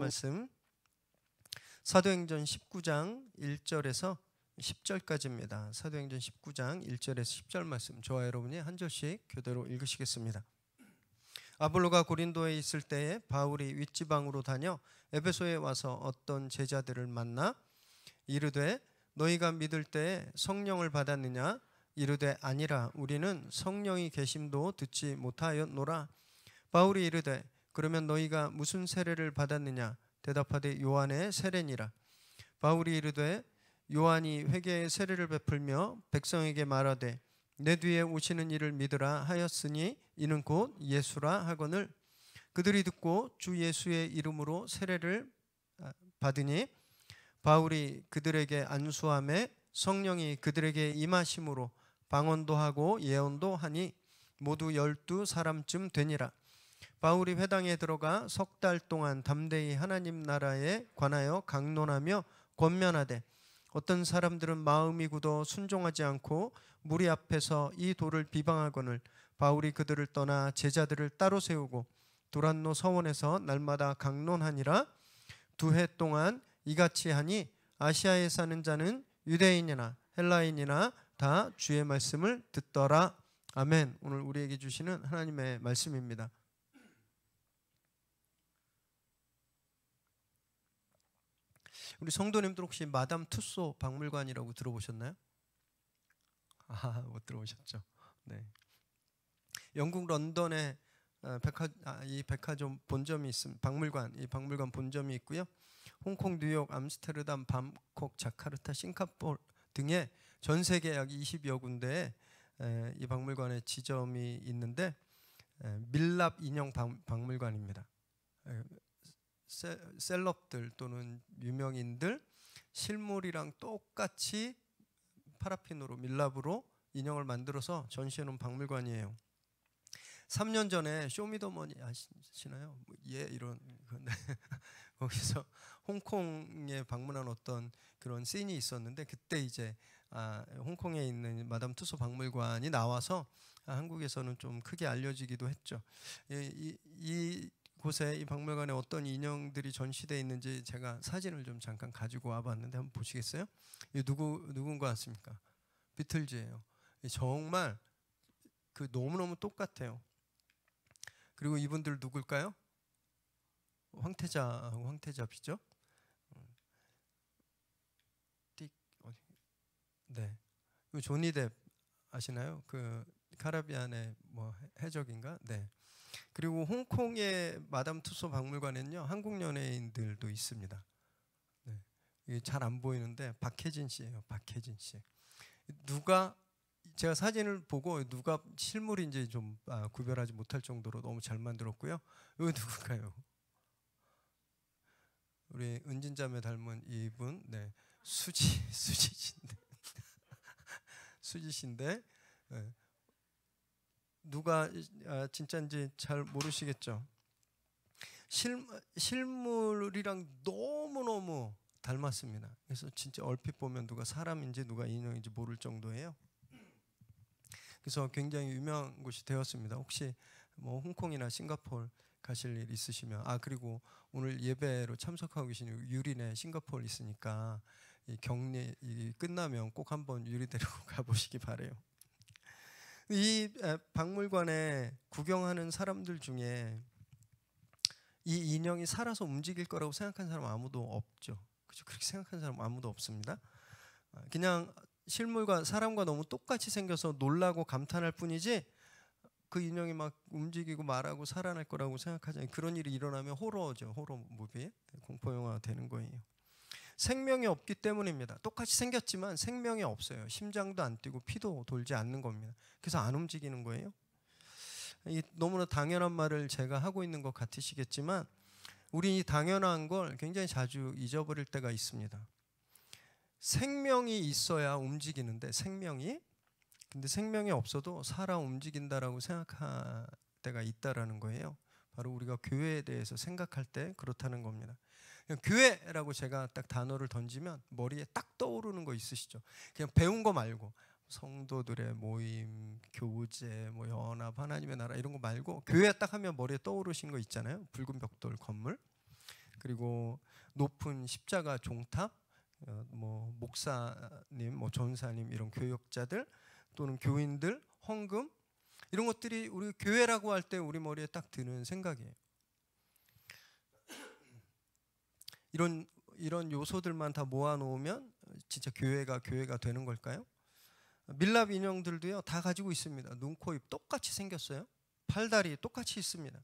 말씀 사도행전 19장 1절에서 10절까지입니다. 사도행전 19장 1절에서 10절 말씀 저와 여러분이 한 절씩 교대로 읽으시겠습니다. 아볼로가 고린도에 있을 때에 바울이 윗지방으로 다녀 에베소에 와서 어떤 제자들을 만나 이르되 너희가 믿을 때에 성령을 받았느냐? 이르되 아니라 우리는 성령이 계심도 듣지 못하였노라. 바울이 이르되 그러면 너희가 무슨 세례를 받았느냐? 대답하되 요한의 세례니라. 바울이 이르되 요한이 회개의 세례를 베풀며 백성에게 말하되 내 뒤에 오시는 이를 믿으라 하였으니 이는 곧 예수라 하거늘. 그들이 듣고 주 예수의 이름으로 세례를 받으니 바울이 그들에게 안수함에 성령이 그들에게 임하심으로 방언도 하고 예언도 하니 모두 12사람쯤 되니라. 바울이 회당에 들어가 석 달 동안 담대히 하나님 나라에 관하여 강론하며 권면하되 어떤 사람들은 마음이 굳어 순종하지 않고 무리 앞에서 이 돌을 비방하거늘 바울이 그들을 떠나 제자들을 따로 세우고 두란노 서원에서 날마다 강론하니라. 2해 동안 이같이 하니 아시아에 사는 자는 유대인이나 헬라인이나 다 주의 말씀을 듣더라. 아멘. 오늘 우리에게 주시는 하나님의 말씀입니다. 우리 성도님들 혹시 마담 투소 박물관이라고 들어보셨나요? 못 들어보셨죠? 네. 영국 런던에 이 백화점 본점이 있습니다. 이 박물관 본점이 있고요. 홍콩, 뉴욕, 암스테르담, 방콕, 자카르타, 싱가포르 등의 전 세계 약 20여 군데에 이 박물관에 지점이 있는데 밀랍 인형 박물관입니다. 셀럽들 또는 유명인들 실물이랑 똑같이 파라핀으로 밀랍으로 인형을 만들어서 전시해 놓은 박물관이에요. 3년 전에 쇼미더머니 아시나요? 이런 건데 거기서 홍콩에 방문한 어떤 그런 씬이 있었는데 그때 이제 홍콩에 있는 마담 투소 박물관이 나와서 한국에서는 좀 크게 알려지기도 했죠. 이곳에 이 박물관에 어떤 인형들이 전시되어 있는지 제가 사진을 좀 잠깐 가지고 와봤는데 한번 보시겠어요? 이 누군 것 같습니까? 비틀즈예요. 정말 그 너무너무 똑같아요. 그리고 이분들 누굴까요? 황태자비죠? 네. 조니 뎁 아시나요? 그 카리비안의 뭐 해적인가? 네. 그리고 홍콩의 마담 투소 박물관에는요 한국 연예인들도 있습니다. 네. 이게 잘 안 보이는데 박혜진 씨예요. 박혜진 씨. 제가 사진을 보고 누가 실물인지 좀 구별하지 못할 정도로 너무 잘 만들었고요. 이거 누굴까요? 우리 은진자매 닮은 이분, 네, 수지신데, 수지신데, 네. 누가 진짜인지 잘 모르시겠죠. 실물이랑 너무너무 닮았습니다. 그래서 진짜 얼핏 보면 누가 사람인지 누가 인형인지 모를 정도예요. 그래서 굉장히 유명한 곳이 되었습니다. 혹시 뭐 홍콩이나 싱가포르 가실 일 있으시면 그리고 오늘 예배로 참석하고 계신 유린에 싱가포르 있으니까 이 격리 끝나면 꼭 한번 유리 데리고 가보시기 바래요. 이 박물관에 구경하는 사람들 중에 이 인형이 살아서 움직일 거라고 생각하는 사람 아무도 없죠. 그렇죠? 그렇게 생각하는 사람 아무도 없습니다. 그냥 실물과 사람과 너무 똑같이 생겨서 놀라고 감탄할 뿐이지 그 인형이 막 움직이고 말하고 살아날 거라고 생각하잖아요. 그런 일이 일어나면 호러죠. 호러 무비, 공포 영화가 되는 거예요. 생명이 없기 때문입니다. 똑같이 생겼지만 생명이 없어요. 심장도 안 뛰고 피도 돌지 않는 겁니다. 그래서 안 움직이는 거예요. 너무나 당연한 말을 제가 하고 있는 것 같으시겠지만 우리 이 당연한 걸 굉장히 자주 잊어버릴 때가 있습니다. 생명이 있어야 움직이는데 근데 생명이 없어도 살아 움직인다라고 생각할 때가 있다라는 거예요. 바로 우리가 교회에 대해서 생각할 때 그렇다는 겁니다. 교회라고 제가 딱 단어를 던지면 머리에 딱 떠오르는 거 있으시죠? 그냥 배운 거 말고 성도들의 모임, 교제, 뭐 연합, 하나님의 나라 이런 거 말고 교회 딱 하면 머리에 떠오르신 거 있잖아요. 붉은 벽돌 건물. 그리고 높은 십자가 종탑, 뭐 목사님, 뭐 전사님 이런 교역자들 또는 교인들, 헌금 이런 것들이 우리 교회라고 할 때 우리 머리에 딱 드는 생각이에요. 이런 요소들만 다 모아놓으면 진짜 교회가 되는 걸까요? 밀랍 인형들도요 다 가지고 있습니다. 눈, 코, 입 똑같이 생겼어요. 팔다리 똑같이 있습니다.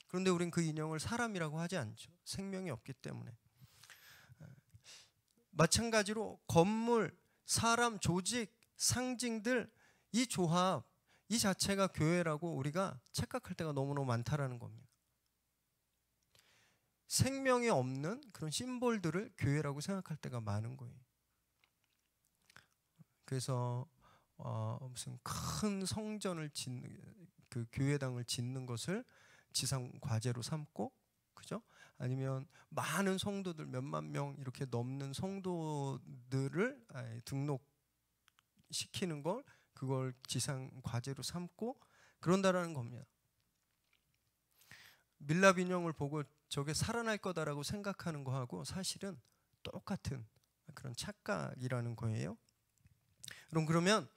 그런데 우린 그 인형을 사람이라고 하지 않죠. 생명이 없기 때문에. 마찬가지로 건물, 사람, 조직, 상징들 이 조합 이 자체가 교회라고 우리가 착각할 때가 너무너무 많다라는 겁니다. 생명이 없는 그런 심볼들을 교회라고 생각할 때가 많은 거예요. 그래서 무슨 큰 성전을 짓는 그 교회당을 짓는 것을 지상 과제로 삼고, 그죠? 아니면 많은 성도들 몇만 명 이렇게 넘는 성도들을 등록시키는 걸 그걸 지상 과제로 삼고 그런다라는 겁니다. 밀랍 인형을 보고 저게 살아날 거다라고 생각하는 거하고 사실은 똑같은 그런 착각이라는 거예요. 그러면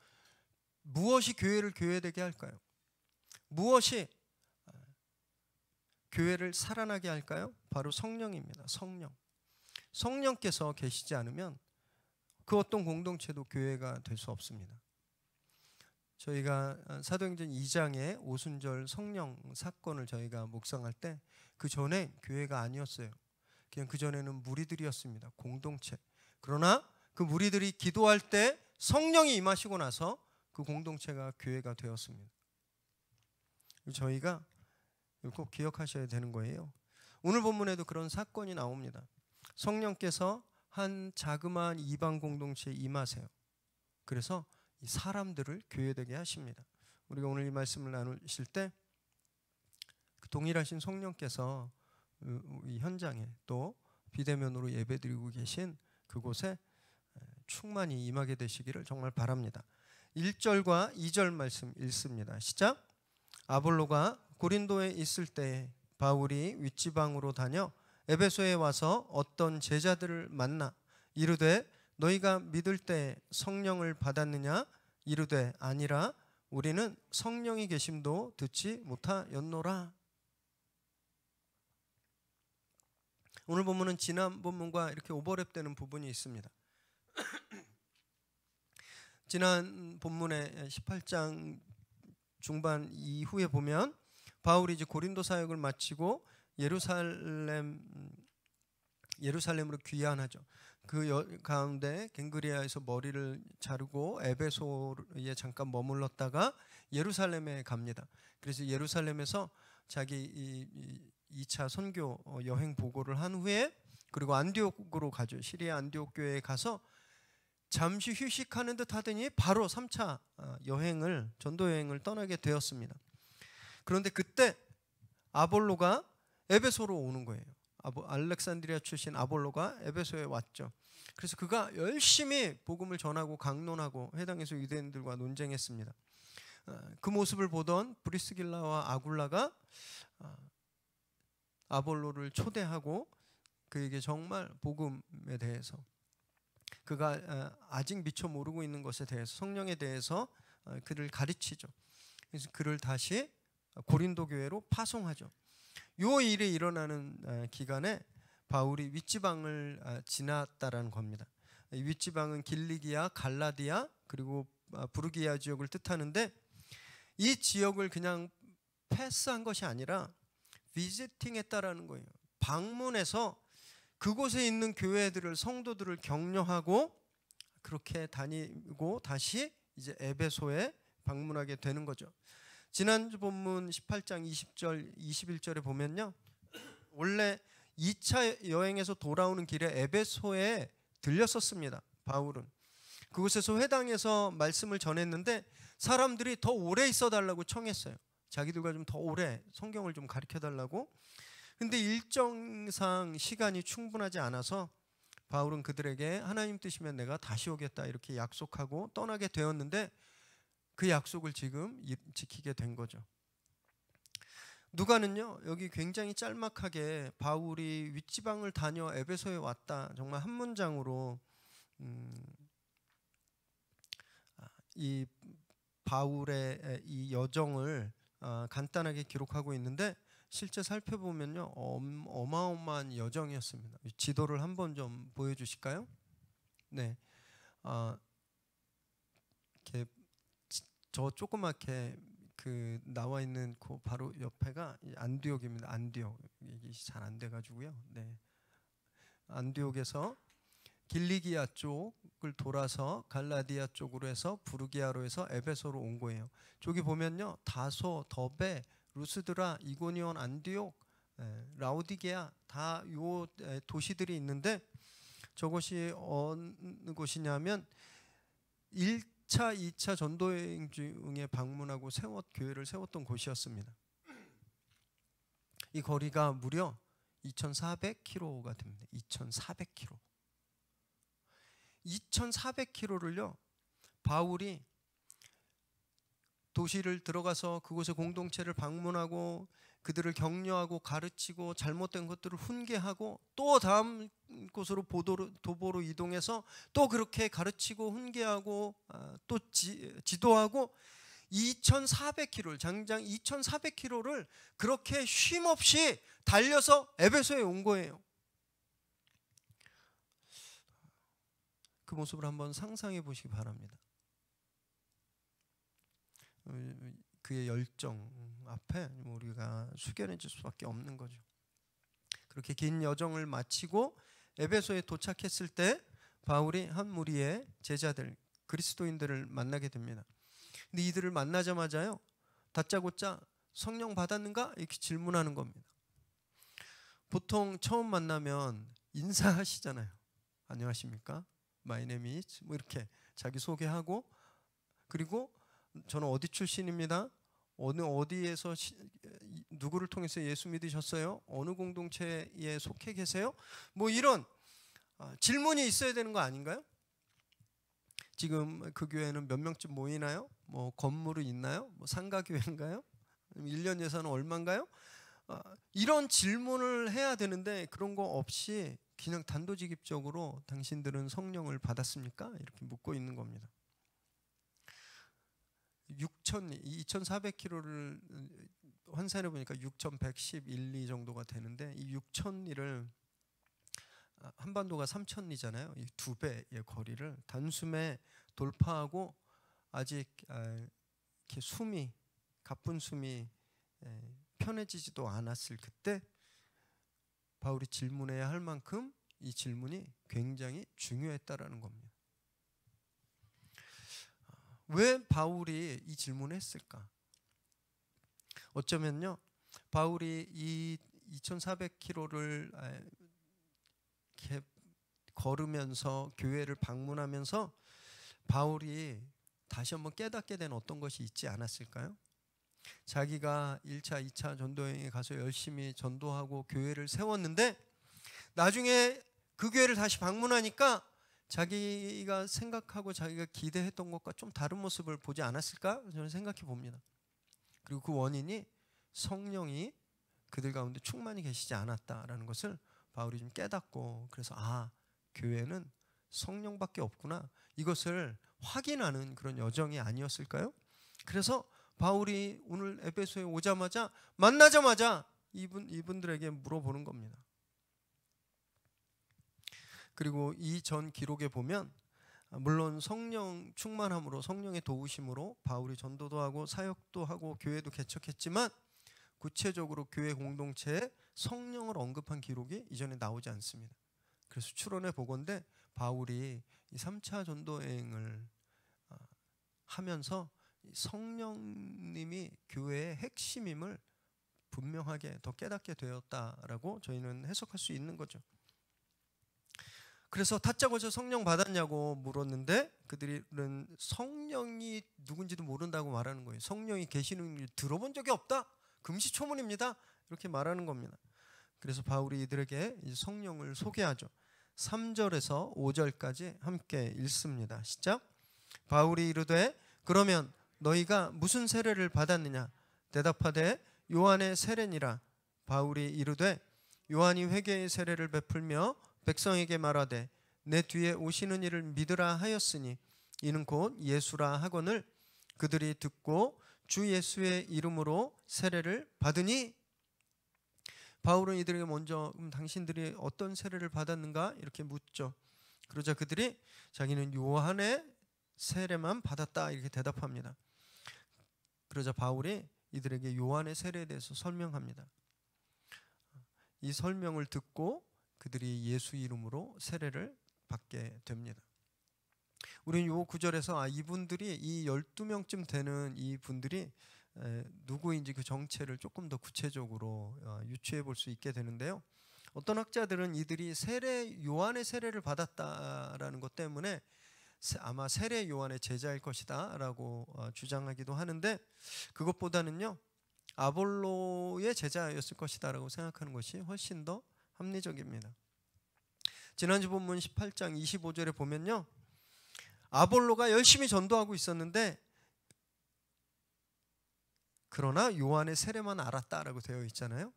무엇이 교회를 교회되게 할까요? 무엇이 교회를 살아나게 할까요? 바로 성령입니다. 성령께서 계시지 않으면 그 어떤 공동체도 교회가 될 수 없습니다. 저희가 사도행전 2장의 오순절 성령 사건을 저희가 묵상할 때 그 전에 교회가 아니었어요. 그냥 그 전에는 무리들이었습니다. 공동체. 그러나 그 무리들이 기도할 때 성령이 임하시고 나서 그 공동체가 교회가 되었습니다. 저희가 꼭 기억하셔야 되는 거예요. 오늘 본문에도 그런 사건이 나옵니다. 성령께서 한 자그마한 이방 공동체에 임하세요. 그래서 이 사람들을 교회되게 하십니다. 우리가 오늘 이 말씀을 나누실 때 동일하신 성령께서 이 현장에 또 비대면으로 예배드리고 계신 그곳에 충만히 임하게 되시기를 정말 바랍니다. 1절과 2절 말씀 읽습니다. 시작. 아볼로가 고린도에 있을 때 바울이 윗지방으로 다녀 에베소에 와서 어떤 제자들을 만나 이르되 너희가 믿을 때 성령을 받았느냐? 이르되 아니라 우리는 성령이 계심도 듣지 못하였노라. 오늘 본문은 지난 본문과 이렇게 오버랩되는 부분이 있습니다. 지난 본문의 18장 중반 이후에 보면 바울이 이제 고린도 사역을 마치고 예루살렘으로 귀환하죠. 그 가운데 갱그리아에서 머리를 자르고 에베소에 잠깐 머물렀다가 예루살렘에 갑니다. 그래서 예루살렘에서 자기 2차 선교 여행 보고를 한 후에 그리고 안디옥으로 가죠. 시리아 안디옥 교회에 가서 잠시 휴식하는 듯 하더니 바로 3차 전도 여행을 떠나게 되었습니다. 그런데 그때 아볼로가 에베소로 오는 거예요. 알렉산드리아 출신 아볼로가 에베소에 왔죠. 그래서 그가 열심히 복음을 전하고 강론하고 해당에서 유대인들과 논쟁했습니다. 그 모습을 보던 브리스길라와 아굴라가 아볼로를 초대하고 그에게 정말 복음에 대해서 그가 아직 미처 모르고 있는 것에 대해서 성령에 대해서 그를 가르치죠. 그래서 그를 다시 고린도 교회로 파송하죠. 요 일이 일어나는 기간에 바울이 윗지방을 지났다라는 겁니다. 윗지방은 길리기아, 갈라디아 그리고 부르기아 지역을 뜻하는데 이 지역을 그냥 패스한 것이 아니라 비지팅했다라는 거예요. 방문해서 그곳에 있는 교회들을 성도들을 격려하고 그렇게 다니고 다시 이제 에베소에 방문하게 되는 거죠. 지난주 본문 18장 20절 21절에 보면요. 원래 2차 여행에서 돌아오는 길에 에베소에 들렸었습니다. 바울은 그곳에서 회당에서 말씀을 전했는데 사람들이 더 오래 있어 달라고 청했어요. 자기들과 좀 더 오래 성경을 좀 가르쳐 달라고. 근데 일정상 시간이 충분하지 않아서 바울은 그들에게 하나님 뜻이면 내가 다시 오겠다 이렇게 약속하고 떠나게 되었는데 그 약속을 지금 지키게 된 거죠. 누가는요 여기 굉장히 짤막하게 바울이 윗지방을 다녀 에베소에 왔다, 정말 한 문장으로 이 바울의 이 여정을 간단하게 기록하고 있는데, 실제 살펴보면요 어마어마한 여정이었습니다. 지도를 한번 좀 보여주실까요? 네, 이렇게 저 조그맣게 그 나와 있는 그 바로 옆에가 안디옥입니다. 안디옥, 이게 잘 안 돼가지고요. 네, 안디옥에서 길리기아 쪽을 돌아서 갈라디아 쪽으로 해서 부르기아로 해서 에베소로 온 거예요. 저기 보면요 다소, 더베, 루스드라, 이고니온, 안디옥, 라오디게아 다 요 도시들이 있는데, 저것이 어느 곳이냐면 1차, 2차 전도여행 중에 방문하고 교회를 세웠던 곳이었습니다. 이 거리가 무려 2,400km가 됩니다. 2,400km. 2,400km를요 바울이 도시를 들어가서 그곳의 공동체를 방문하고 그들을 격려하고 가르치고 잘못된 것들을 훈계하고 또 다음 곳으로 도보로 이동해서 또 그렇게 가르치고 훈계하고 또 지도하고 2,400km를, 장장 2,400km를 그렇게 쉼없이 달려서 에베소에 온 거예요. 그 모습을 한번 상상해 보시기 바랍니다. 그의 열정 앞에 우리가 숙연해질 수밖에 없는 거죠. 그렇게 긴 여정을 마치고 에베소에 도착했을 때 바울이 한 무리의 제자들, 그리스도인들을 만나게 됩니다. 근데 이들을 만나자마자요 다짜고짜 성령 받았는가? 이렇게 질문하는 겁니다. 보통 처음 만나면 인사하시잖아요. 안녕하십니까? My name is 뭐 이렇게 자기 소개하고, 그리고 저는 어디 출신입니다. 어디에서 누구를 통해서 예수 믿으셨어요? 어느 공동체에 속해 계세요? 뭐 이런 질문이 있어야 되는 거 아닌가요? 지금 그 교회는 몇 명쯤 모이나요? 뭐 건물이 있나요? 뭐 상가교회인가요? 1년 예산은 얼마인가요? 이런 질문을 해야 되는데 그런 거 없이 그냥 단도직입적으로 당신들은 성령을 받았습니까? 이렇게 묻고 있는 겁니다. 2,400km를 환산해 보니까 6,111, 2 정도가 되는데, 이 6,000리를 한반도가 3,000리잖아요. 이 2배의 거리를 단숨에 돌파하고 아직 이렇게 가쁜 숨이 편해지지도 않았을 그때 바울이 질문해야 할 만큼 이 질문이 굉장히 중요했다라는 겁니다. 왜 바울이 이 질문을 했을까? 어쩌면요 바울이 이 2,400km를 이렇게 걸으면서 교회를 방문하면서 바울이 다시 한번 깨닫게 된 어떤 것이 있지 않았을까요? 자기가 1차, 2차 전도여행에 가서 열심히 전도하고 교회를 세웠는데 나중에 그 교회를 다시 방문하니까 자기가 생각하고 자기가 기대했던 것과 좀 다른 모습을 보지 않았을까? 저는 생각해 봅니다. 그리고 그 원인이 성령이 그들 가운데 충만히 계시지 않았다라는 것을 바울이 좀 깨닫고, 그래서 교회는 성령밖에 없구나, 이것을 확인하는 그런 여정이 아니었을까요? 그래서 바울이 오늘 에베소에 오자마자 만나자마자 이분들에게 물어보는 겁니다. 그리고 이 전 기록에 보면 물론 성령 충만함으로, 성령의 도우심으로 바울이 전도도 하고 사역도 하고 교회도 개척했지만 구체적으로 교회 공동체에 성령을 언급한 기록이 이전에 나오지 않습니다. 그래서 추론해 보건대 바울이 이 3차 전도여행을 하면서 성령님이 교회의 핵심임을 분명하게 더 깨닫게 되었다라고 저희는 해석할 수 있는 거죠. 그래서 다짜고짜 성령 받았냐고 물었는데 그들은 성령이 누군지도 모른다고 말하는 거예요. 성령이 계시는 일 들어본 적이 없다, 금시초문입니다, 이렇게 말하는 겁니다. 그래서 바울이 이들에게 성령을 소개하죠. 3절에서 5절까지 함께 읽습니다. 시작. 바울이 이르되 그러면 너희가 무슨 세례를 받았느냐? 대답하되 요한의 세례니라. 바울이 이르되 요한이 회개의 세례를 베풀며 백성에게 말하되 내 뒤에 오시는 이를 믿으라 하였으니 이는 곧 예수라 하거늘 그들이 듣고 주 예수의 이름으로 세례를 받으니. 바울은 이들에게 먼저 당신들이 어떤 세례를 받았는가 이렇게 묻죠. 그러자 그들이 자기는 요한의 세례만 받았다 이렇게 대답합니다. 그러자 바울이 이들에게 요한의 세례에 대해서 설명합니다. 이 설명을 듣고 그들이 예수 이름으로 세례를 받게 됩니다. 우리는 요 구절에서 이분들이 이 12명쯤 되는 이 분들이 누구인지 그 정체를 조금 더 구체적으로 유추해 볼 수 있게 되는데요. 어떤 학자들은 이들이 요한의 세례를 받았다라는 것 때문에 아마 세례 요한의 제자일 것이다 라고 주장하기도 하는데, 그것보다는요 아볼로의 제자였을 것이다 라고 생각하는 것이 훨씬 더 합리적입니다. 지난주 본문 18장 25절에 보면요, 아볼로가 열심히 전도하고 있었는데 그러나 요한의 세례만 알았다라고 되어 있잖아요.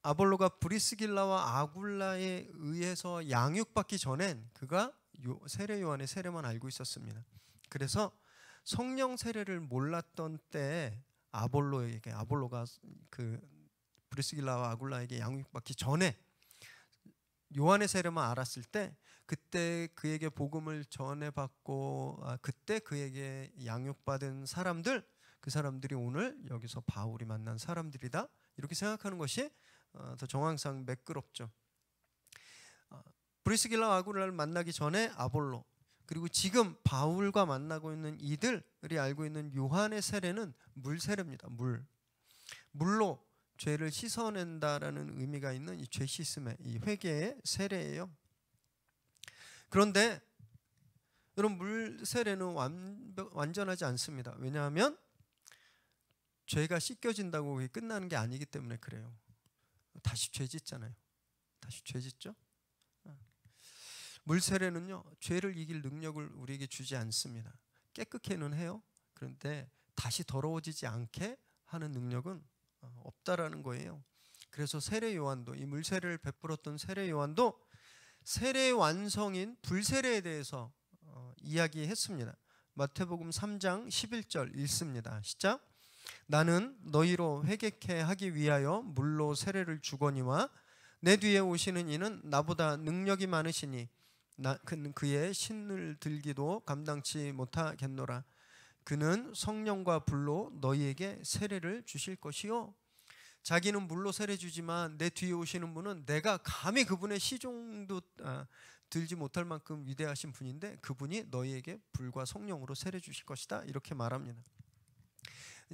아볼로가 브리스길라와 아굴라에 의해서 양육받기 전엔 그가 세례 요한의 세례만 알고 있었습니다. 그래서 성령 세례를 몰랐던 때에 아볼로가 그 브리스길라와 아굴라에게 양육받기 전에 요한의 세례만 알았을 때, 그때 그에게 복음을 전해받고 그때 그에게 양육받은 사람들, 그 사람들이 오늘 여기서 바울이 만난 사람들이다 이렇게 생각하는 것이 더 정황상 매끄럽죠. 브리스길라와 아굴라를 만나기 전에 아볼로, 그리고 지금 바울과 만나고 있는 이들이 알고 있는 요한의 세례는 물 세례입니다. 물로 죄를 씻어낸다라는 의미가 있는 이 죄 씻음의 이 회개의 세례예요. 그런데 여러분, 물 세례는 완전하지 않습니다. 왜냐하면 죄가 씻겨진다고 그게 끝나는 게 아니기 때문에 그래요. 다시 죄 짓잖아요. 다시 죄 짓죠. 물 세례는요 죄를 이길 능력을 우리에게 주지 않습니다. 깨끗게는 해요. 그런데 다시 더러워지지 않게 하는 능력은 없다라는 거예요. 그래서 세례 요한도, 이 물 세례를 베풀었던 세례 요한도 세례의 완성인 불세례에 대해서 이야기했습니다. 마태복음 3장 11절 읽습니다. 시작. 나는 너희로 회개케 하기 위하여 물로 세례를 주거니와 내 뒤에 오시는 이는 나보다 능력이 많으시니 그의 신을 들기도 감당치 못하겠노라. 그는 성령과 불로 너희에게 세례를 주실 것이요. 자기는 물로 세례 주지만 내 뒤에 오시는 분은 내가 감히 그분의 시종도 들지 못할 만큼 위대하신 분인데 그분이 너희에게 불과 성령으로 세례 주실 것이다 이렇게 말합니다.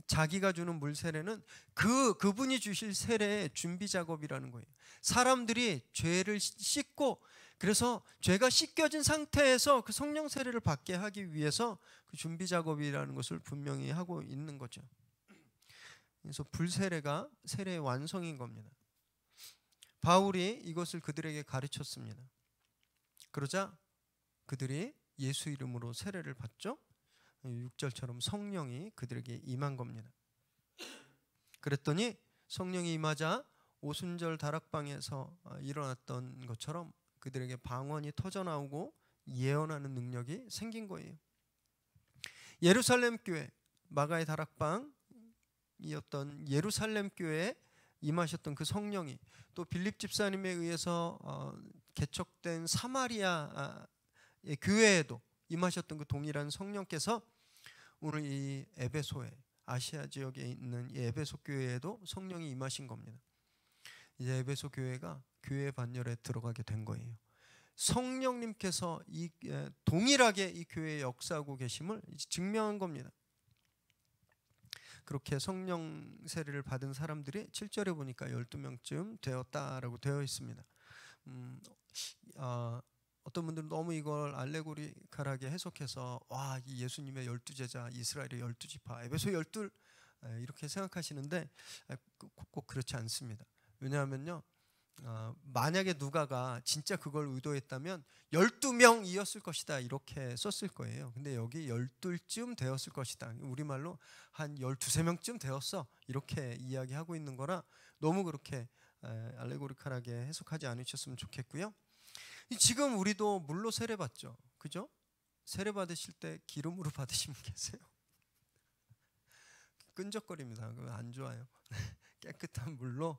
자기가 주는 물 세례는 그분이 주실 세례의 준비 작업이라는 거예요. 사람들이 죄를 씻고, 그래서 죄가 씻겨진 상태에서 그 성령 세례를 받게 하기 위해서 그 준비 작업이라는 것을 분명히 하고 있는 거죠. 그래서 불세례가 세례의 완성인 겁니다. 바울이 이것을 그들에게 가르쳤습니다. 그러자 그들이 예수 이름으로 세례를 받죠. 6절처럼 성령이 그들에게 임한 겁니다. 그랬더니 성령이 임하자 오순절 다락방에서 일어났던 것처럼 그들에게 방언이 터져나오고 예언하는 능력이 생긴 거예요. 예루살렘 교회, 마가의 다락방이었던 예루살렘 교회에 임하셨던 그 성령이 또 빌립 집사님에 의해서 개척된 사마리아의 교회에도 임하셨던 그 동일한 성령께서 오늘 이 에베소에, 아시아 지역에 있는 이 에베소 교회에도 성령이 임하신 겁니다. 이제 에베소 교회가 교회 반열에 들어가게 된 거예요. 성령님께서 동일하게 이 교회에 역사하고 계심을 증명한 겁니다. 그렇게 성령 세례를 받은 사람들이 7절에 보니까 12명쯤 되었다라고 되어 있습니다. 어떤 분들은 너무 이걸 알레고리컬하게 해석해서 이 예수님의 12제자, 이스라엘의 12지파, 에베소 12 이렇게 생각하시는데 꼭 그렇지 않습니다. 왜냐하면요, 만약에 누가가 진짜 그걸 의도했다면 12명이었을 것이다 이렇게 썼을 거예요. 근데 여기 12쯤 되었을 것이다. 우리말로 한 12, 3명쯤 되었어 이렇게 이야기하고 있는 거라 너무 그렇게 알레고리컬하게 해석하지 않으셨으면 좋겠고요. 지금 우리도 물로 세례 받죠. 그죠? 세례 받으실 때 기름으로 받으신 분 계세요? 끈적거립니다. 그거 안 좋아요. 깨끗한 물로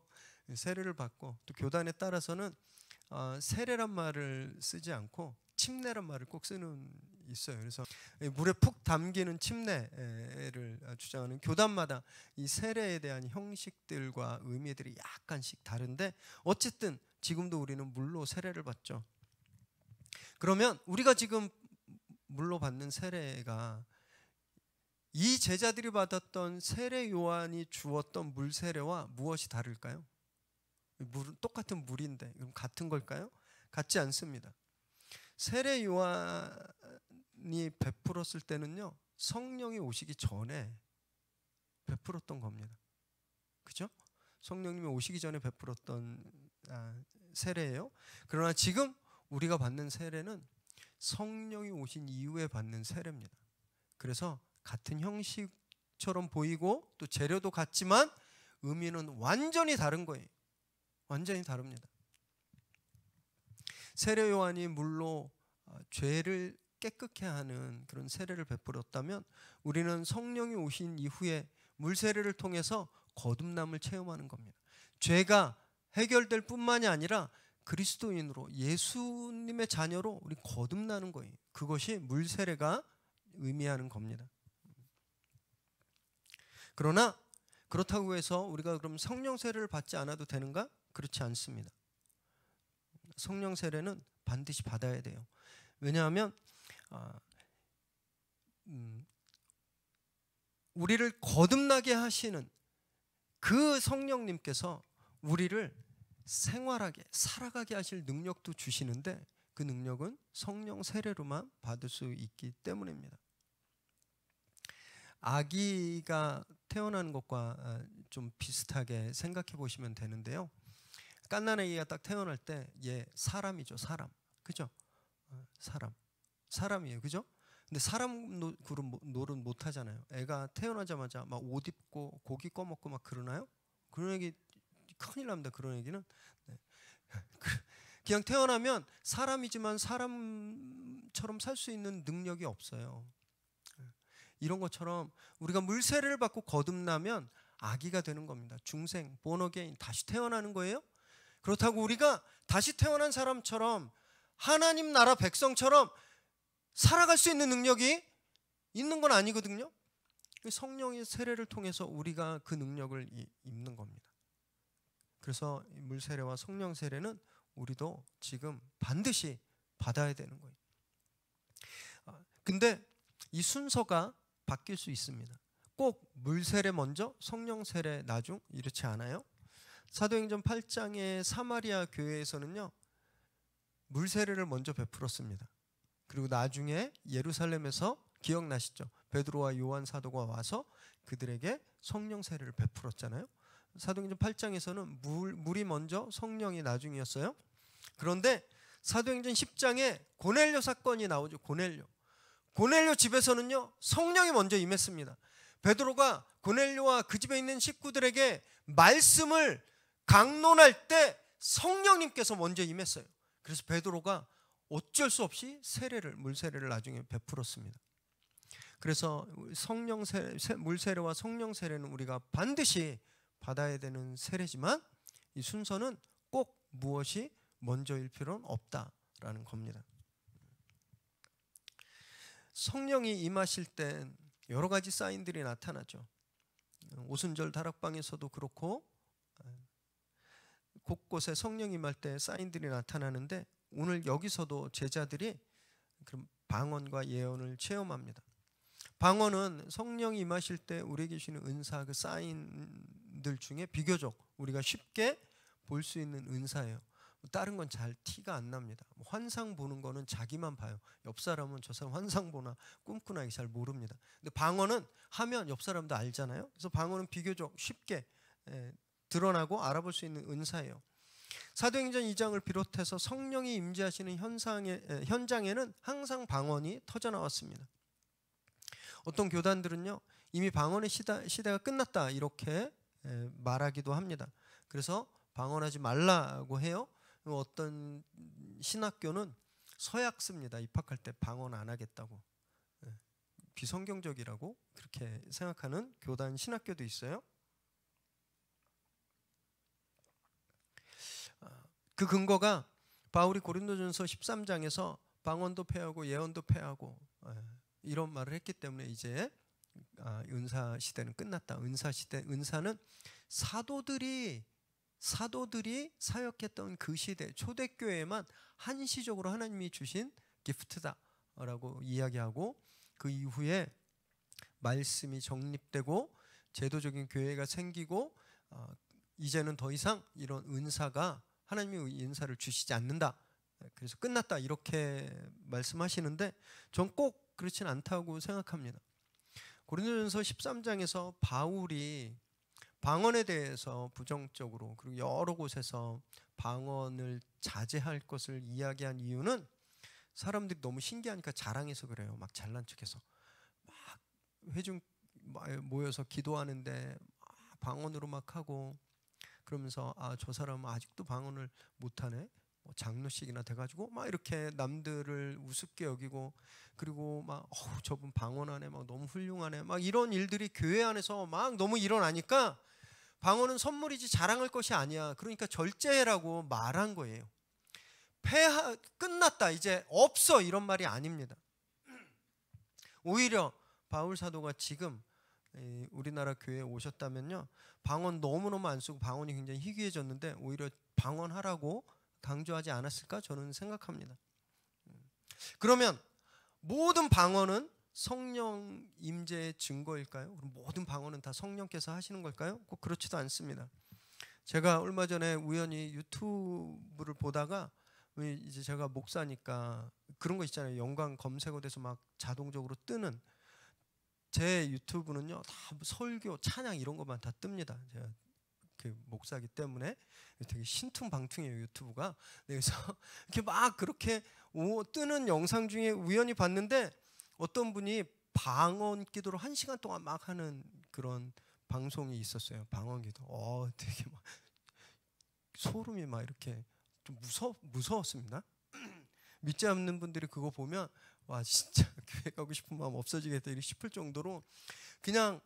세례를 받고, 또 교단에 따라서는 세례란 말을 쓰지 않고 침례란 말을 꼭 쓰는 있어요. 그래서 물에 푹 담기는 침례를 주장하는 교단마다 이 세례에 대한 형식들과 의미들이 약간씩 다른데, 어쨌든 지금도 우리는 물로 세례를 받죠. 그러면 우리가 지금 물로 받는 세례가 이 제자들이 받았던 세례 요한이 주었던 물 세례와 무엇이 다를까요? 물은 똑같은 물인데 그럼 같은 걸까요? 같지 않습니다. 세례 요한이 베풀었을 때는요, 성령이 오시기 전에 베풀었던 겁니다. 그죠? 성령님이 오시기 전에 베풀었던 세례예요. 그러나 지금 우리가 받는 세례는 성령이 오신 이후에 받는 세례입니다. 그래서 같은 형식처럼 보이고 또 재료도 같지만 의미는 완전히 다른 거예요. 완전히 다릅니다. 세례 요한이 물로 죄를 깨끗게 하는 그런 세례를 베풀었다면, 우리는 성령이 오신 이후에 물 세례를 통해서 거듭남을 체험하는 겁니다. 죄가 해결될 뿐만이 아니라 그리스도인으로, 예수님의 자녀로 우리 거듭나는 거예요. 그것이 물 세례가 의미하는 겁니다. 그러나 그렇다고 해서 우리가 그럼 성령 세례를 받지 않아도 되는가? 그렇지 않습니다. 성령 세례는 반드시 받아야 돼요. 왜냐하면 우리를 거듭나게 하시는 그 성령님께서 우리를 생활하게, 살아가게 하실 능력도 주시는데, 그 능력은 성령 세례로만 받을 수 있기 때문입니다. 아기가 태어나는 것과 좀 비슷하게 생각해 보시면 되는데요. 갓난아기가 딱 태어날 때 얘 사람이죠. 사람. 그죠? 사람이에요. 그죠? 근데 사람 노릇 못 하잖아요. 애가 태어나자마자 막 옷 입고 고기 꺼먹고 막 그러나요? 그런 애기 큰일 납니다. 그런 애기는. 네. 그냥 태어나면 사람이지만 사람처럼 살 수 있는 능력이 없어요. 이런 것처럼 우리가 물세례를 받고 거듭나면 아기가 되는 겁니다. 중생, 본어게인, 다시 태어나는 거예요. 그렇다고 우리가 다시 태어난 사람처럼 하나님 나라 백성처럼 살아갈 수 있는 능력이 있는 건 아니거든요. 성령의 세례를 통해서 우리가 그 능력을 입는 겁니다. 그래서 물세례와 성령 세례는 우리도 지금 반드시 받아야 되는 거예요. 근데 이 순서가 바뀔 수 있습니다. 꼭 물세례 먼저 성령 세례 나중 이렇지 않아요. 사도행전 8장의 사마리아 교회에서는요, 물세례를 먼저 베풀었습니다. 그리고 나중에 예루살렘에서 기억나시죠? 베드로와 요한 사도가 와서 그들에게 성령 세례를 베풀었잖아요. 사도행전 8장에서는 물이 먼저 성령이 나중이었어요. 그런데 사도행전 10장에 고넬료 사건이 나오죠. 고넬료 집에서는요, 성령이 먼저 임했습니다. 베드로가 고넬료와 그 집에 있는 식구들에게 말씀을 강론할 때 성령님께서 먼저 임했어요. 그래서 베드로가 어쩔 수 없이 물세례를 나중에 베풀었습니다. 그래서 물세례와 성령 세례는 우리가 반드시 받아야 되는 세례지만, 이 순서는 꼭 무엇이 먼저일 필요는 없다라는 겁니다. 성령이 임하실 땐 여러 가지 사인들이 나타나죠. 오순절 다락방에서도 그렇고 곳곳에 성령 임할 때 사인들이 나타나는데, 오늘 여기서도 제자들이 그럼 방언과 예언을 체험합니다. 방언은 성령이 임하실 때 우리에게 주시는 은사, 그 사인들 중에 비교적 우리가 쉽게 볼 수 있는 은사예요. 다른 건 잘 티가 안 납니다. 환상 보는 거는 자기만 봐요. 옆 사람은 저 사람 환상 보나 꿈꾸나 이게 잘 모릅니다. 근데 방언은 하면 옆 사람도 알잖아요. 그래서 방언은 비교적 쉽게 드러나고 알아볼 수 있는 은사예요. 사도행전 2장을 비롯해서 성령이 임재하시는 현장에는 항상 방언이 터져 나왔습니다. 어떤 교단들은요, 이미 방언의 시대가 끝났다 이렇게 말하기도 합니다. 그래서 방언하지 말라고 해요. 어떤 신학교는 서약 씁니다. 입학할 때 방언 안 하겠다고. 비성경적이라고 그렇게 생각하는 교단 신학교도 있어요. 그 근거가 바울이 고린도전서 13장에서 방언도 폐하고 예언도 폐하고 이런 말을 했기 때문에 이제 은사 시대는 끝났다. 은사는 사도들이 사역했던 그 시대 초대교회에만 한시적으로 하나님이 주신 기프트다라고 이야기하고, 그 이후에 말씀이 정립되고 제도적인 교회가 생기고 이제는 더 이상 이런 은사가 하나님이 은사를 주시지 않는다. 그래서 끝났다 이렇게 말씀하시는데 전 꼭 그렇진 않다고 생각합니다. 고린도전서 13장에서 바울이 방언에 대해서 부정적으로 그리고 여러 곳에서 방언을 자제할 것을 이야기한 이유는 사람들이 너무 신기하니까 자랑해서 그래요. 막 잘난 척해서 막 회중 모여서 기도하는데 방언으로 막 하고 그러면서 저 사람은 아직도 방언을 못하네. 장로식이나 돼가지고 막 이렇게 남들을 우습게 여기고, 그리고 막 저분 방언하네, 막 너무 훌륭하네, 막 이런 일들이 교회 안에서 막 너무 일어나니까 방언은 선물이지 자랑할 것이 아니야. 그러니까 절제해라고 말한 거예요. 끝났다, 이제 없어, 이런 말이 아닙니다. 오히려 바울 사도가 지금 우리나라 교회에 오셨다면요, 방언 너무너무 안 쓰고 방언이 굉장히 희귀해졌는데 오히려 방언하라고 강조하지 않았을까 저는 생각합니다. 그러면 모든 방언은 성령 임재의 증거일까요? 그럼 모든 방언은 다 성령께서 하시는 걸까요? 꼭 그렇지도 않습니다. 제가 얼마 전에 우연히 유튜브를 보다가, 이제 제가 목사니까 그런 거 있잖아요. 영광 검색어 돼서 막 자동적으로 뜨는, 제 유튜브는요 다 설교, 찬양 이런 것만 다 뜹니다. 제가 그 목사기 때문에 되게 신퉁방퉁해요 유튜브가. 그래서 이렇게 막 그렇게 뜨는 영상 중에 우연히 봤는데 어떤 분이 방언 기도를 1시간 동안 막 하는 그런 방송이 있었어요. 방언 기도. 되게 막 소름이 막 이렇게 좀 무서웠습니다. 믿지 않는 분들이 그거 보면 와 진짜 교회 가고 싶은 마음 없어지겠다 이렇게 싶을 정도로 그냥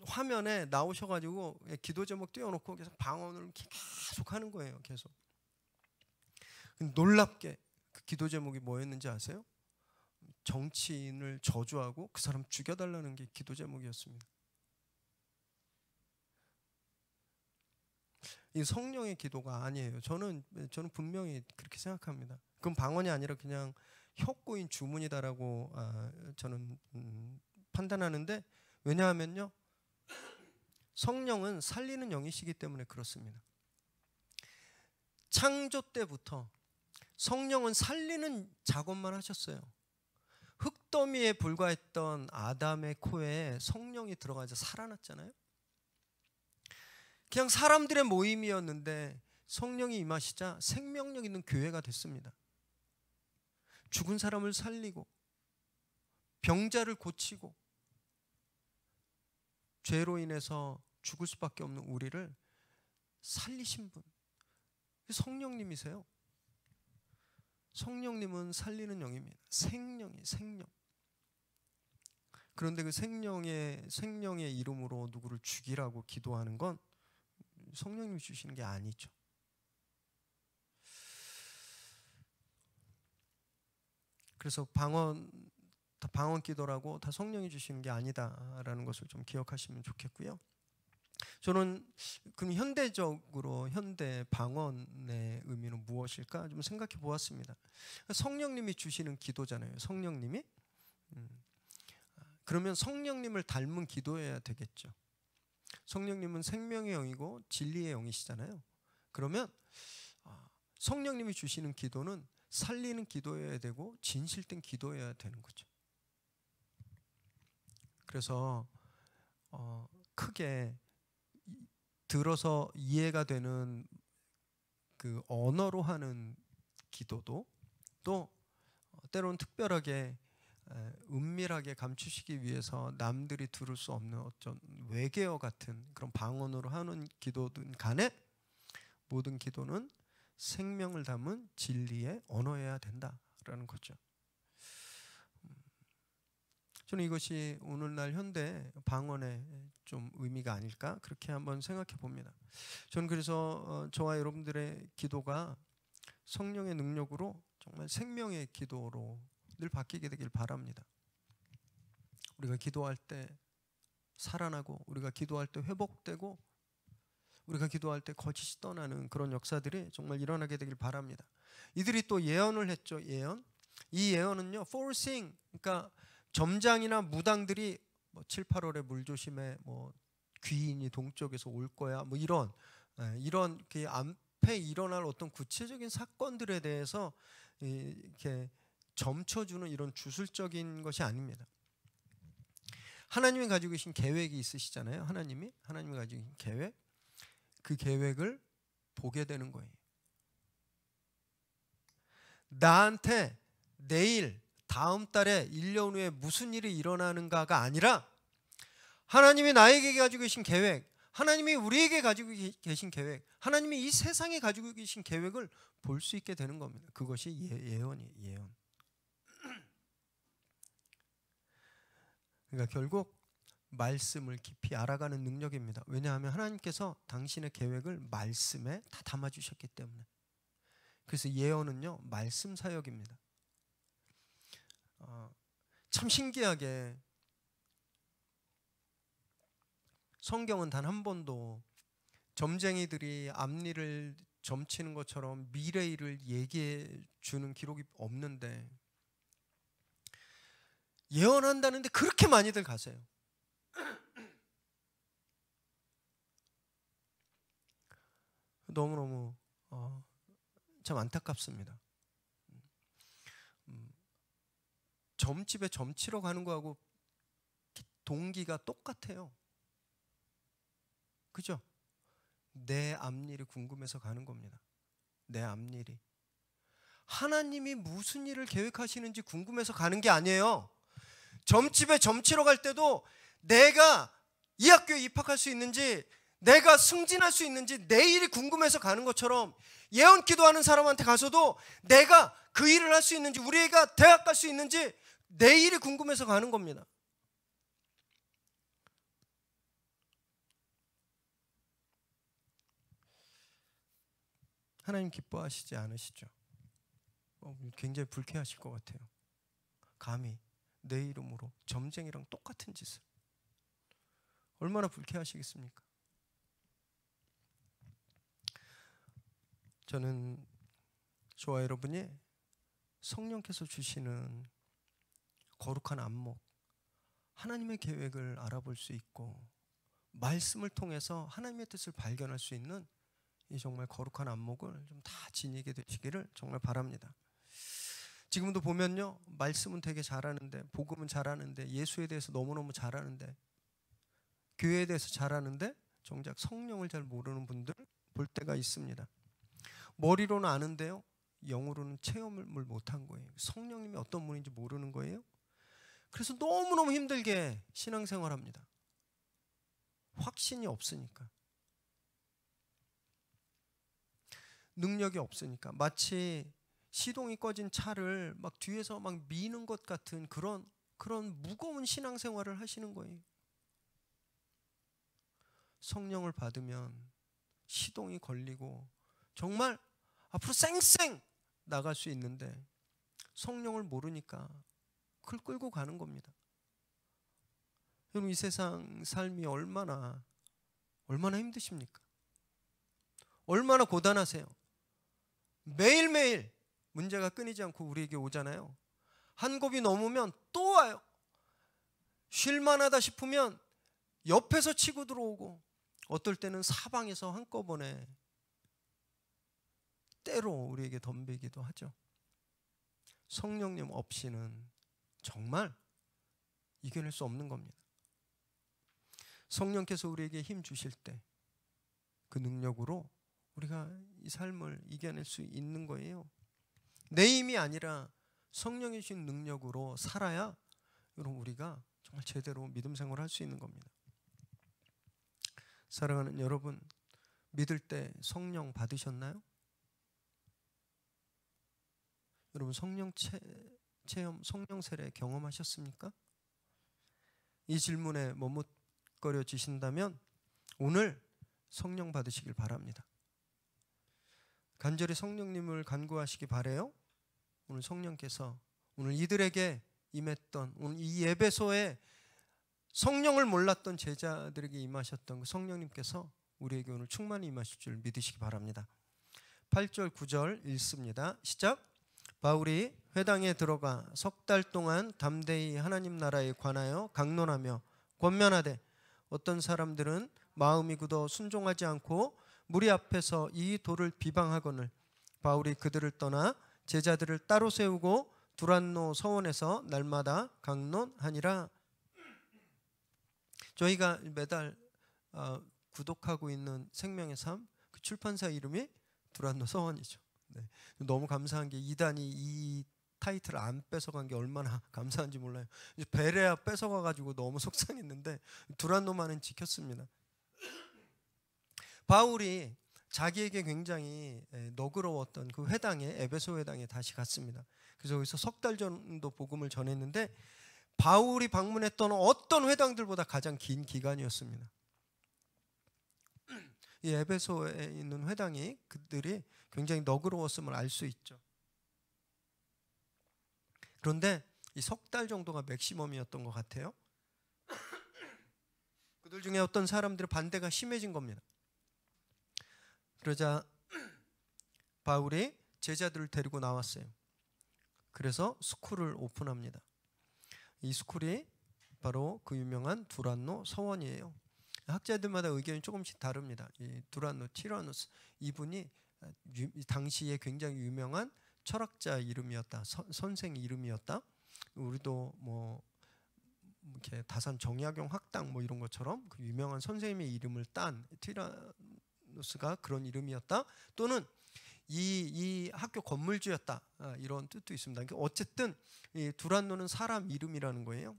화면에 나오셔가지고 기도 제목 띄워놓고 계속 방언을 계속 하는 거예요. 계속. 놀랍게 그 기도 제목이 뭐였는지 아세요? 정치인을 저주하고 그 사람 죽여달라는 게 기도 제목이었습니다. 이 성령의 기도가 아니에요. 저는 분명히 그렇게 생각합니다. 그건 방언이 아니라 그냥 혁고인 주문이다라고 저는 판단하는데, 왜냐하면요 성령은 살리는 영이시기 때문에 그렇습니다. 창조 때부터 성령은 살리는 작업만 하셨어요. 흙더미에 불과했던 아담의 코에 성령이 들어가서 살아났잖아요. 그냥 사람들의 모임이었는데 성령이 임하시자 생명력 있는 교회가 됐습니다. 죽은 사람을 살리고 병자를 고치고 죄로 인해서 죽을 수밖에 없는 우리를 살리신 분, 성령님이세요. 성령님은 살리는 영입니다. 생명. 그런데 그 생명의 이름으로 누구를 죽이라고 기도하는 건 성령님이 주시는 게 아니죠. 그래서 방언 기도라고 다 성령이 주시는 게 아니다라는 것을 좀 기억하시면 좋겠고요. 저는 그럼 현대 방언의 의미는 무엇일까 좀 생각해 보았습니다. 성령님이 주시는 기도잖아요. 성령님이. 그러면 성령님을 닮은 기도해야 되겠죠. 성령님은 생명의 영이고 진리의 영이시잖아요. 그러면 성령님이 주시는 기도는 살리는 기도여야 되고 진실된 기도여야 되는 거죠. 그래서 크게 들어서 이해가 되는 그 언어로 하는 기도도 또 때로는 특별하게 은밀하게 감추시기 위해서 남들이 들을 수 없는 어떤 외계어 같은 그런 방언으로 하는 기도든 간에 모든 기도는 생명을 담은 진리의 언어여야 된다라는 거죠. 저는 이것이 오늘날 현대 방언의 좀 의미가 아닐까 그렇게 한번 생각해 봅니다. 저는 그래서 저와 여러분들의 기도가 성령의 능력으로 정말 생명의 기도로 늘 바뀌게 되길 바랍니다. 우리가 기도할 때 살아나고 우리가 기도할 때 회복되고 우리가 기도할 때 거짓이 떠나는 그런 역사들이 정말 일어나게 되길 바랍니다. 이들이 또 예언을 했죠. 예언. 이 예언은요, foreseeing, 그러니까 점장이나 무당들이 뭐 7, 8월에 물 조심해, 뭐 귀인이 동쪽에서 올 거야, 뭐 이런 그 앞에 일어날 어떤 구체적인 사건들에 대해서 이렇게 점쳐주는 이런 주술적인 것이 아닙니다. 하나님이 가지고 계신 계획이 있으시잖아요. 하나님이 가지고 계신 계획, 그 계획을 보게 되는 거예요. 나한테 내일, 다음 달에 1년 후에 무슨 일이 일어나는가가 아니라 하나님이 나에게 가지고 계신 계획, 하나님이 우리에게 가지고 계신 계획, 하나님이 이 세상에 가지고 계신 계획을 볼 수 있게 되는 겁니다. 그것이 예언이에요. 예언. 그러니까 결국 말씀을 깊이 알아가는 능력입니다. 왜냐하면 하나님께서 당신의 계획을 말씀에 다 담아주셨기 때문에. 그래서 예언은요, 말씀 사역입니다. 참 신기하게 성경은 단 한 번도 점쟁이들이 앞니를 점치는 것처럼 미래일을 얘기해 주는 기록이 없는데 예언한다는데 그렇게 많이들 가세요. 너무너무 참 안타깝습니다. 점집에 점치러 가는 거하고 동기가 똑같아요. 그죠? 내 앞일이 궁금해서 가는 겁니다. 내 앞일이. 하나님이 무슨 일을 계획하시는지 궁금해서 가는 게 아니에요. 점집에 점치러 갈 때도 내가 이 학교에 입학할 수 있는지, 내가 승진할 수 있는지 내 일이 궁금해서 가는 것처럼 예언 기도하는 사람한테 가서도 내가 그 일을 할 수 있는지, 우리 애가 대학 갈 수 있는지 내 일이 궁금해서 가는 겁니다. 하나님 기뻐하시지 않으시죠? 굉장히 불쾌하실 것 같아요. 감히 내 이름으로 점쟁이랑 똑같은 짓을. 얼마나 불쾌하시겠습니까? 저는 저와 여러분이 성령께서 주시는 거룩한 안목, 하나님의 계획을 알아볼 수 있고 말씀을 통해서 하나님의 뜻을 발견할 수 있는 이 정말 거룩한 안목을 좀 다 지니게 되시기를 정말 바랍니다. 지금도 보면요, 말씀은 되게 잘하는데, 복음은 잘하는데, 예수에 대해서 너무너무 잘하는데, 교회에 대해서 잘하는데 정작 성령을 잘 모르는 분들 볼 때가 있습니다. 머리로는 아는데요, 영으로는 체험을 못한 거예요. 성령님이 어떤 분인지 모르는 거예요. 그래서 너무너무 힘들게 신앙생활합니다. 확신이 없으니까, 능력이 없으니까. 마치 시동이 꺼진 차를 막 뒤에서 막 미는 것 같은 그런 무거운 신앙생활을 하시는 거예요. 성령을 받으면 시동이 걸리고 정말 앞으로 쌩쌩 나갈 수 있는데 성령을 모르니까 그걸 끌고 가는 겁니다. 여러분, 이 세상 삶이 얼마나 힘드십니까? 얼마나 고단하세요? 매일매일 문제가 끊이지 않고 우리에게 오잖아요. 한 곱이 넘으면 또 와요. 쉴만하다 싶으면 옆에서 치고 들어오고, 어떨 때는 사방에서 한꺼번에 때로 우리에게 덤비기도 하죠. 성령님 없이는 정말 이겨낼 수 없는 겁니다. 성령께서 우리에게 힘 주실 때 그 능력으로 우리가 이 삶을 이겨낼 수 있는 거예요. 내 힘이 아니라 성령의 주신 능력으로 살아야 여러분 우리가 정말 제대로 믿음 생활을 할 수 있는 겁니다. 사랑하는 여러분, 믿을 때 성령 받으셨나요? 여러분 성령 체험, 성령 세례 경험하셨습니까? 이 질문에 머뭇거려지신다면 오늘 성령 받으시길 바랍니다. 간절히 성령님을 간구하시기 바래요. 오늘 성령께서 오늘 이들에게 임했던, 오늘 이 에베소에 성령을 몰랐던 제자들에게 임하셨던 그 성령님께서 우리에게 오늘 충만히 임하실 줄 믿으시기 바랍니다. 8절 9절 읽습니다. 시작. 바울이 회당에 들어가 석 달 동안 담대히 하나님 나라에 관하여 강론하며 권면하되 어떤 사람들은 마음이 굳어 순종하지 않고 무리 앞에서 이 도를 비방하거늘 바울이 그들을 떠나 제자들을 따로 세우고 두란노 서원에서 날마다 강론하니라. 저희가 매달 구독하고 있는 생명의 삶, 그 출판사 이름이 두란노 서원이죠. 네. 너무 감사한 게 이단이 이 타이틀을 안 뺏어간 게 얼마나 감사한지 몰라요. 베레아 뺏어가가지고 너무 속상했는데 두란노만은 지켰습니다. 바울이 자기에게 굉장히 너그러웠던 그 회당에, 에베소 회당에 다시 갔습니다. 그래서 여기서 석 달 정도 복음을 전했는데 바울이 방문했던 어떤 회당들보다 가장 긴 기간이었습니다. 이 에베소에 있는 회당이 그들이 굉장히 너그러웠음을 알 수 있죠. 그런데 이 석 달 정도가 맥시멈이었던 것 같아요. 그들 중에 어떤 사람들의 반대가 심해진 겁니다. 그러자 바울이 제자들을 데리고 나왔어요. 그래서 스쿨을 오픈합니다. 이 스쿨이 바로 그 유명한 두란노 서원이에요. 학자들마다 의견이 조금씩 다릅니다. 이 두란노 티라누스, 이분이 당시에 굉장히 유명한 철학자 이름이었다, 선생 이름이었다. 우리도 뭐 이렇게 다산 정약용 학당 뭐 이런 것처럼 그 유명한 선생님의 이름을 딴 티라누스가 그런 이름이었다. 또는 이 학교 건물주였다, 이런 뜻도 있습니다. 어쨌든 이 두란노는 사람 이름이라는 거예요.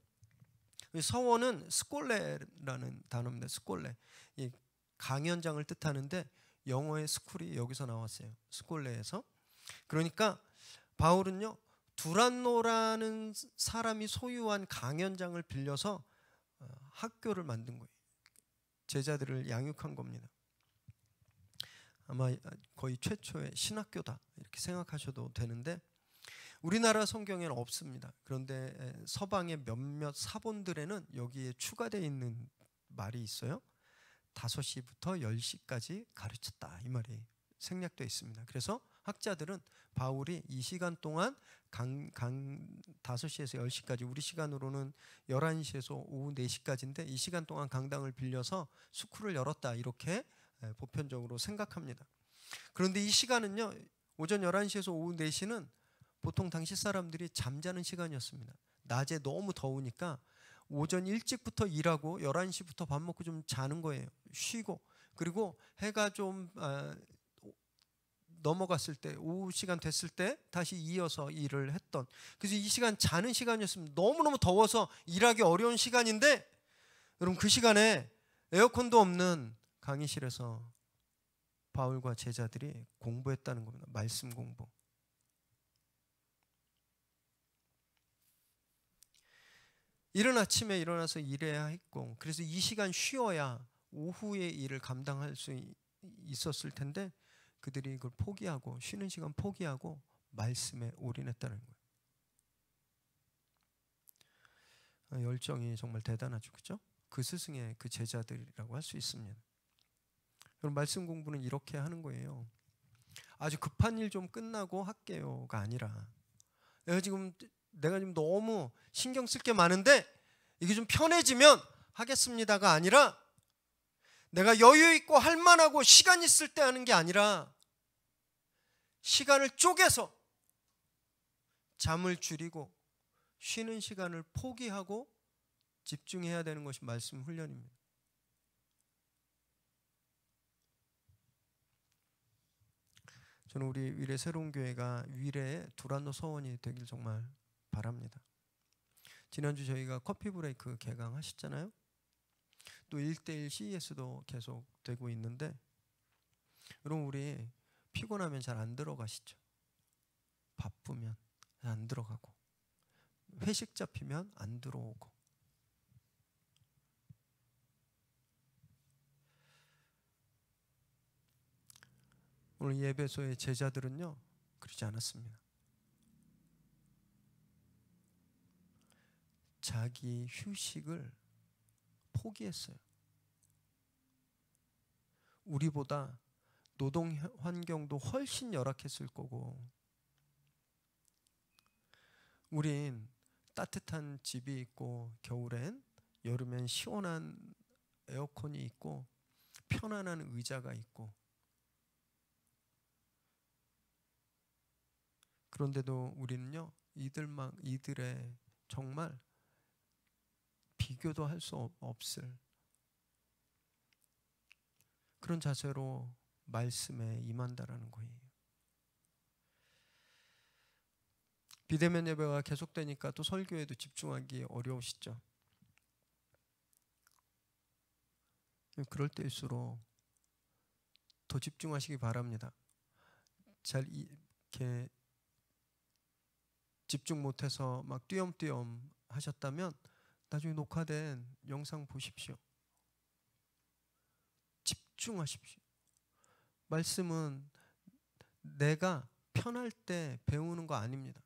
서원은 스콜레라는 단어입니다. 스콜레, 이 강연장을 뜻하는데 영어의 스쿨이 여기서 나왔어요. 스콜레에서. 그러니까 바울은요, 두란노라는 사람이 소유한 강연장을 빌려서 학교를 만든 거예요. 제자들을 양육한 겁니다. 아마 거의 최초의 신학교다 이렇게 생각하셔도 되는데, 우리나라 성경에는 없습니다. 그런데 서방의 몇몇 사본들에는 여기에 추가되어 있는 말이 있어요. 5시부터 10시까지 가르쳤다, 이 말이 생략되어 있습니다. 그래서 학자들은 바울이 이 시간 동안 5시에서 10시까지, 우리 시간으로는 11시에서 오후 4시까지인데 이 시간 동안 강당을 빌려서 스쿨을 열었다, 이렇게 보편적으로 생각합니다. 그런데 이 시간은요, 오전 11시에서 오후 4시는 보통 당시 사람들이 잠자는 시간이었습니다. 낮에 너무 더우니까 오전 일찍부터 일하고 11시부터 밥 먹고 좀 자는 거예요. 쉬고. 그리고 해가 좀 넘어갔을 때, 오후 시간 됐을 때 다시 이어서 일을 했던, 그래서 이 시간 자는 시간이었습니다. 너무너무 더워서 일하기 어려운 시간인데, 여러분 그 시간에 에어컨도 없는 강의실에서 바울과 제자들이 공부했다는 겁니다. 말씀 공부. 이른 아침에 일어나서 일해야 했고, 그래서 이 시간 쉬어야 오후의 일을 감당할 수 있었을 텐데 그들이 그걸 포기하고, 쉬는 시간 포기하고 말씀에 올인했다는 거예요. 열정이 정말 대단하죠, 그렇죠? 그 스승의 그 제자들이라고 할 수 있습니다. 그럼 말씀 공부는 이렇게 하는 거예요. 아주 급한 일 좀 끝나고 할게요가 아니라, 내가 지금 너무 신경 쓸 게 많은데 이게 좀 편해지면 하겠습니다가 아니라, 내가 여유 있고 할 만하고 시간 있을 때 하는 게 아니라, 시간을 쪼개서 잠을 줄이고 쉬는 시간을 포기하고 집중해야 되는 것이 말씀 훈련입니다. 저는 우리 위례 새로운 교회가 위례의 두란노 서원이 되길 정말 바랍니다. 지난주 저희가 커피 브레이크 개강하셨잖아요. 또 1:1 CES도 계속 되고 있는데, 여러분 우리 피곤하면 잘 안 들어가시죠? 바쁘면 안 들어가고, 회식 잡히면 안 들어오고. 오늘 예배소의 제자들은요, 그러지 않았습니다. 자기 휴식을 포기했어요. 우리보다 노동 환경도 훨씬 열악했을 거고, 우린 따뜻한 집이 있고, 겨울엔, 여름엔 시원한 에어컨이 있고, 편안한 의자가 있고, 그런데도 우리는요, 이들의 정말 비교도 할 수 없을 그런 자세로 말씀에 임한다라는 거예요. 비대면 예배가 계속되니까 또 설교에도 집중하기 어려우시죠? 그럴 때일수록 더 집중하시기 바랍니다. 잘 이렇게 집중 못해서 막 띄엄띄엄 하셨다면 나중에 녹화된 영상 보십시오. 집중하십시오. 말씀은 내가 편할 때 배우는 거 아닙니다.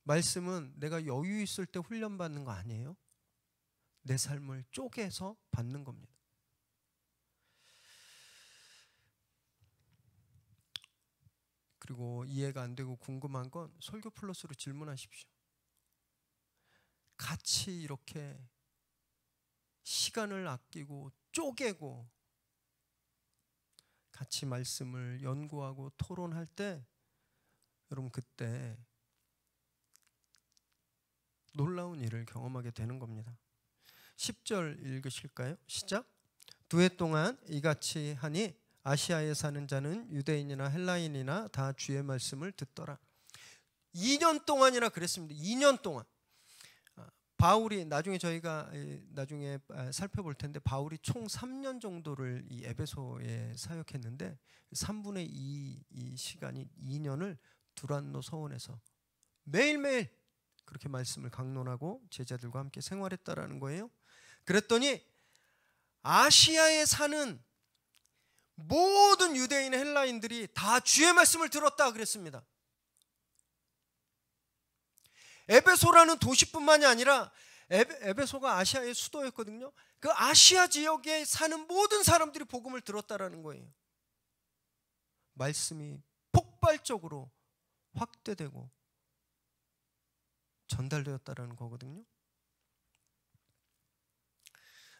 말씀은 내가 여유 있을 때 훈련받는 거 아니에요. 내 삶을 쪼개서 받는 겁니다. 그리고 이해가 안 되고 궁금한 건 설교 플러스로 질문하십시오. 같이 이렇게 시간을 아끼고 쪼개고 같이 말씀을 연구하고 토론할 때, 여러분 그때 놀라운 일을 경험하게 되는 겁니다. 10절 읽으실까요? 시작. 2해 동안 이같이 하니 아시아에 사는 자는 유대인이나 헬라인이나 다 주의 말씀을 듣더라. 2년 동안이나 그랬습니다. 2년 동안. 바울이 나중에 저희가 나중에 살펴볼 텐데, 바울이 총 3년 정도를 이 에베소에 사역했는데 3분의 2 이 시간이 2년을 두란노 서원에서 매일매일 그렇게 말씀을 강론하고 제자들과 함께 생활했다라는 거예요. 그랬더니 아시아에 사는 모든 유대인 헬라인들이 다 주의 말씀을 들었다 그랬습니다. 에베소라는 도시뿐만이 아니라 에베소가 아시아의 수도였거든요. 그 아시아 지역에 사는 모든 사람들이 복음을 들었다라는 거예요. 말씀이 폭발적으로 확대되고 전달되었다라는 거거든요.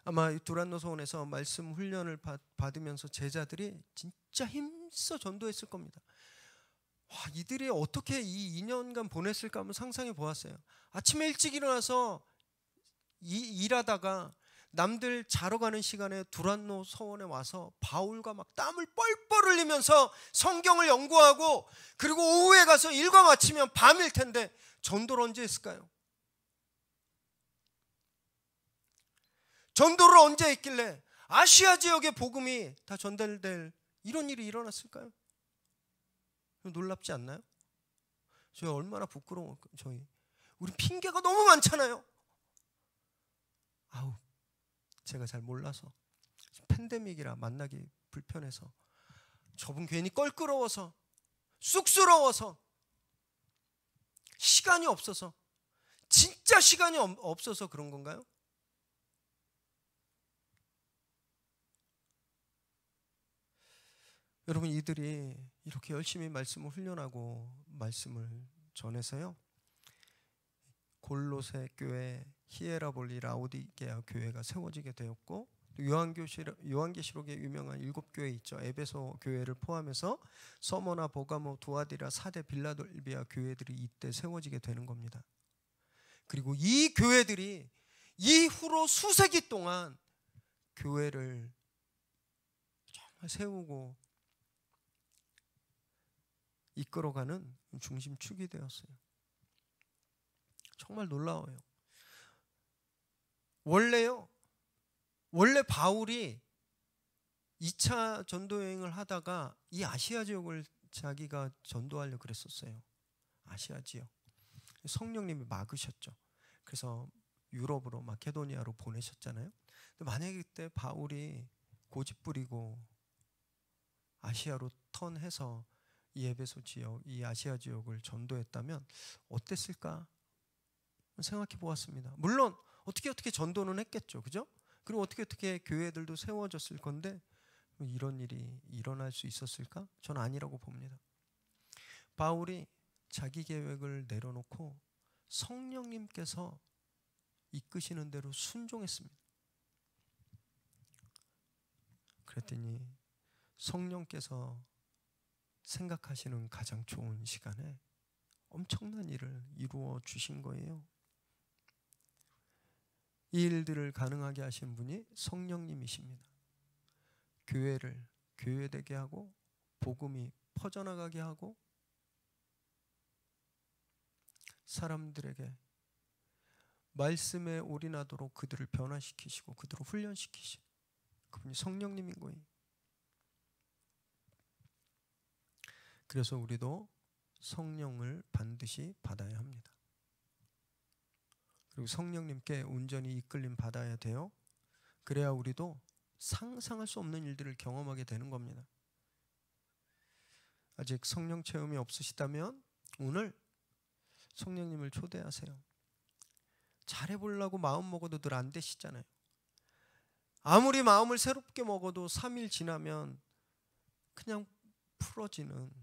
아마 두란노 서원에서 말씀 훈련을 받으면서 제자들이 진짜 힘써 전도했을 겁니다. 와, 이들이 어떻게 이 2년간 보냈을까 한번 상상해 보았어요. 아침에 일찍 일어나서 일하다가 남들 자러 가는 시간에 두란노 서원에 와서 바울과 막 땀을 뻘뻘 흘리면서 성경을 연구하고, 그리고 오후에 가서 일과 마치면 밤일 텐데 전도를 언제 했을까요? 전도를 언제 했길래 아시아 지역의 복음이 다 전달될 이런 일이 일어났을까요? 놀랍지 않나요? 저희 얼마나 부끄러워. 우리 핑계가 너무 많잖아요. 아우, 제가 잘 몰라서, 팬데믹이라 만나기 불편해서, 저분 괜히 껄끄러워서, 쑥스러워서, 시간이 없어서, 진짜 시간이 없어서 그런 건가요? 여러분, 이들이 이렇게 열심히 말씀을 훈련하고 말씀을 전해서요, 골로새 교회, 히에라볼리, 라오디게아 교회가 세워지게 되었고, 요한계시록에 유명한 7교회 있죠. 에베소 교회를 포함해서 서머나, 보가모, 두아디라, 사데, 빌라델비아 교회들이 이때 세워지게 되는 겁니다. 그리고 이 교회들이 이후로 수세기 동안 교회를 정말 세우고 이끌어가는 중심축이 되었어요. 정말 놀라워요. 원래 바울이 2차 전도 여행을 하다가 이 아시아 지역을 자기가 전도하려고 그랬었어요. 아시아 지역. 성령님이 막으셨죠. 그래서 유럽으로 마케도니아로 보내셨잖아요. 근데 만약에 그때 바울이 고집 부리고 아시아로 턴해서 이 에베소 지역, 이 아시아 지역을 전도했다면 어땠을까 생각해 보았습니다. 물론 어떻게 전도는 했겠죠. 그죠? 그리고 어떻게 교회들도 세워졌을 건데 이런 일이 일어날 수 있었을까? 전 아니라고 봅니다. 바울이 자기 계획을 내려놓고 성령님께서 이끄시는 대로 순종했습니다. 그랬더니 성령께서 생각하시는 가장 좋은 시간에 엄청난 일을 이루어 주신 거예요. 이 일들을 가능하게 하신 분이 성령님이십니다. 교회를 교회되게 하고 복음이 퍼져나가게 하고 사람들에게 말씀에 올인하도록 그들을 변화시키시고 그들을 훈련시키시고 그분이 성령님인 거예요. 그래서 우리도 성령을 반드시 받아야 합니다. 그리고 성령님께 온전히 이끌림 받아야 돼요. 그래야 우리도 상상할 수 없는 일들을 경험하게 되는 겁니다. 아직 성령 체험이 없으시다면 오늘 성령님을 초대하세요. 잘해보려고 마음 먹어도 늘 안 되시잖아요. 아무리 마음을 새롭게 먹어도 3일 지나면 그냥 풀어지는,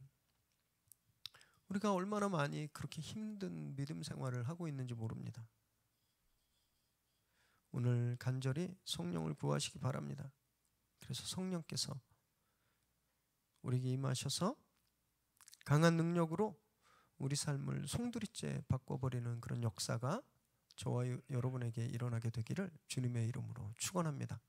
우리가 얼마나 많이 그렇게 힘든 믿음 생활을 하고 있는지 모릅니다. 오늘 간절히 성령을 구하시기 바랍니다. 그래서 성령께서 우리에게 임하셔서 강한 능력으로 우리 삶을 송두리째 바꿔버리는 그런 역사가 저와 여러분에게 일어나게 되기를 주님의 이름으로 축원합니다.